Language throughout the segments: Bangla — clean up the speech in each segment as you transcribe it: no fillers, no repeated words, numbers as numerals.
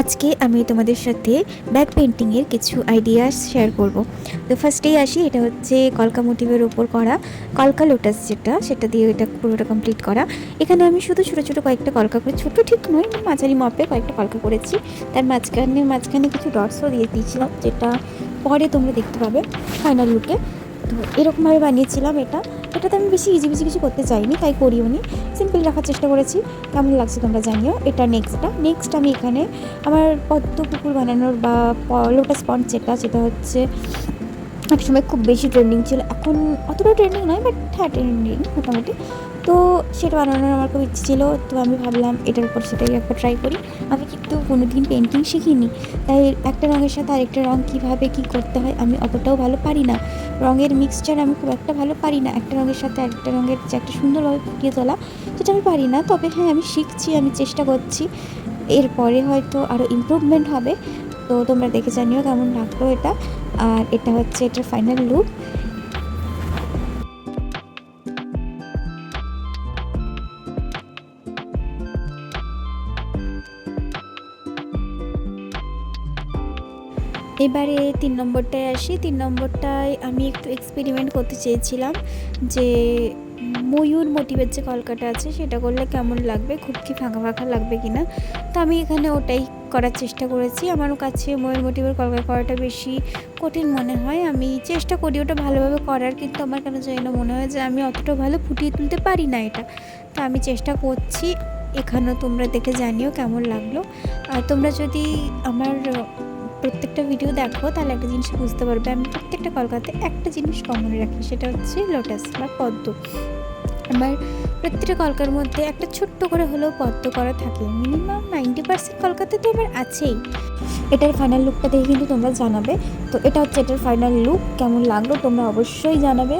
আজকে আমি তোমাদের সাথে ব্যাক পেন্টিংয়ের কিছু আইডিয়াস শেয়ার করব। তো ফার্স্টেই আসি, এটা হচ্ছে কলকা মোটিভের ওপর করা কলকা লোটাস, সেটা দিয়ে এটা পুরোটা কমপ্লিট করা। এখানে আমি শুধু ছোটো ছোটো কয়েকটা কলকা করে, ছোটো ঠিক নয়, মাঝারি মাপে কয়েকটা কলকা করেছি। তার মাঝখানে কিছু ডটসও দিয়ে দিয়েছিলাম, যেটা পরে তোমরা দেখতে পাবে ফাইনাল লুকে। তো এরকমভাবে বানিয়েছিলাম এটাতে আমি বেশি ইজি কিছু করতে চাইনি, তাই করিও নি, সিম্পল রাখার চেষ্টা করেছি। কেমন লাগছে তোমরা জানিও। এটা নেক্সট আমি এখানে আমার পদ্ম পুকুর বানানোর বা লোটাস পন্ড, যেটা হচ্ছে একসময় খুব বেশি ট্রেন্ডিং ছিল, এখন অতটা ট্রেন্ডিং নয়, বাট হ্যাঁ ট্রেন্ডিং মোটামুটি। তো সেটা বানানোর আমার খুব ইচ্ছে ছিল, তো আমি ভাবলাম এটার উপর সেটাই একটা ট্রাই করি। আমি কিন্তু কোনোদিন পেন্টিং শিখিনি, তাই একটা রঙের সাথে আরেকটা রঙ কীভাবে কী করতে হয় আমি অতটাও ভালো পারি না। রঙের মিক্সচার আমি খুব একটা ভালো পারি না, একটা রঙের সাথে আরেকটা রঙের যে একটা সুন্দরভাবে ফুটিয়ে তোলা, সেটা আমি পারি না। তবে হ্যাঁ, আমি শিখছি, আমি চেষ্টা করছি, এরপরে হয়তো আরও ইমপ্রুভমেন্ট হবে। তো তোমরা দেখে জানিও কেমন লাগলো এটা। আর এটা হচ্ছে এটার ফাইনাল লুক। এবারে 3 নম্বরটায় আসি। 3 নম্বরটায় আমি একটু এক্সপেরিমেন্ট করতে চেয়েছিলাম যে ময়ূর মোটিভের যে কলকাটা আছে সেটা করলে কেমন লাগবে, খুব কি ফাঁকা লাগবে কি না। তো আমি এখানে ওটাই করার চেষ্টা করেছি। আমার কাছে ময়ূর মোটিভের কলকা করাটা বেশি কঠিন মনে হয়। আমি চেষ্টা করি ওটা ভালোভাবে করার, কিন্তু আমার কেন জানি না মনে হয় যে আমি অতটা ভালো ফুটিয়ে তুলতে পারি না এটা। তো আমি চেষ্টা করছি, এখানেও তোমরা দেখে জানিও কেমন লাগলো। আর তোমরা যদি আমার প্রত্যেকটা ভিডিও দেখো তাহলে একটা জিনিস বুঝতে পারবে, আমি প্রত্যেকটা কলকাতে একটা জিনিস কমন রাখি, সেটা হচ্ছে লোটাস বা পদ্ম। আমার প্রত্যেকটা কলকার মধ্যে একটা ছোট্ট করে হলেও পদ্ম করা থাকে, মিনিমাম 90% কলকাতে তো আমার আছেই। এটার ফাইনাল লুকটা দেখে কিন্তু তোমরা জানাবে। তো এটা হচ্ছে এটার ফাইনাল লুক, কেমন লাগলো তোমরা অবশ্যই জানাবে।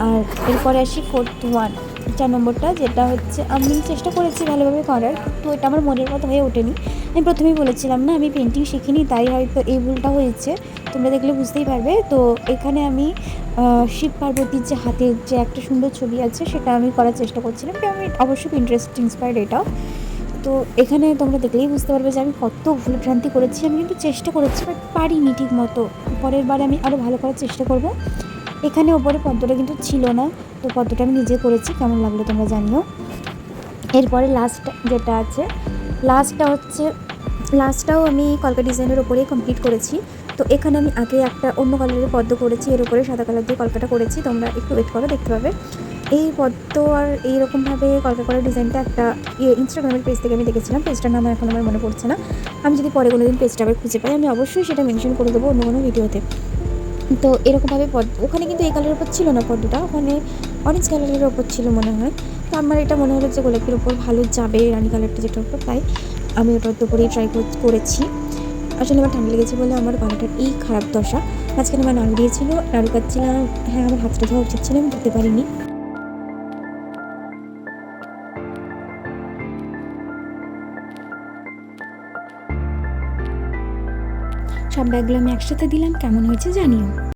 আর এরপরে আসি 4 নম্বরটা, যেটা হচ্ছে আমি চেষ্টা করেছি ভালোভাবে করার, কিন্তু এটা আমার মনের মতো হয়ে ওঠেনি। আমি প্রথমেই বলেছিলাম না, আমি পেন্টিং শিখিনি, তাই হয়তো এই ভুলটা হয়েছে, তোমরা দেখলে বুঝতেই পারবে। তো এখানে আমি শিব পার্বতীর যে হাতের যে একটা সুন্দর ছবি আছে সেটা আমি করার চেষ্টা করছিলাম, আমি অবশ্যই ইন্টারেস্ট ইন্সপায়ার্ড এটাও। তো এখানে তোমরা দেখলেই বুঝতে পারবে যে আমি কত ভুলভ্রান্তি করেছি। আমি কিন্তু চেষ্টা করেছি, বাট পারিনি ঠিক মতো। পরের বার আমি আরও ভালো করার চেষ্টা করব। এখানে ওপরে পদ্মটা কিন্তু ছিল না, তো পদ্মটা আমি নিজে করেছি, কেমন লাগলো তোমরা জানিও। এরপরে লাস্ট যেটা আছে, লাস্টটাও আমি কলকা ডিজাইনের ওপরেই কমপ্লিট করেছি। তো এখানে আমি আগে একটা অন্য কালারের পদ্ম করেছি, এর উপরে সাদা কালার দিয়ে কলকাটা করেছি, তোমরা একটু ওয়েট করো, দেখতে পাবে। এই পদ্ম আর এইরকমভাবে কলকা করার ডিজাইনটা একটা ইনস্টাগ্রামের পেজ থেকে আমি দেখেছিলাম, পেজটার নাম এখন আমার মনে পড়ছে না। আমি যদি পরে কোনো দিন পেজটা আবার খুঁজে পাই আমি অবশ্যই সেটা মেনশন করে দেবো অন্য কোনো ভিডিওতে। তো এরকমভাবে ওখানে কিন্তু এই কালারের ওপর ছিল না পদ্মটা, ওখানে অরেঞ্জ কালারের ওপর ছিল মনে হয়। তো আমার এটা মনে হলো যে গোলাপির ওপর ভালো যাবে, রানী কালারটা যেটার ওপর, তাই আমি ওটার উপরেই ট্রাই করেছি। আসলে আমার ঠান্ডা লেগেছে বলে আমার গলাটার এই খারাপ দশা। মাঝখানে আমার নাড়ু দিয়েছিল, নাড়ু কাটছিলাম, হ্যাঁ আমার হাতটা ধোয়া উচিত ছিল, আমি ধুতে পারিনি। সব ব্যাগগুলো আমি একসাথে দিলাম, কেমন হয়েছে জানিও।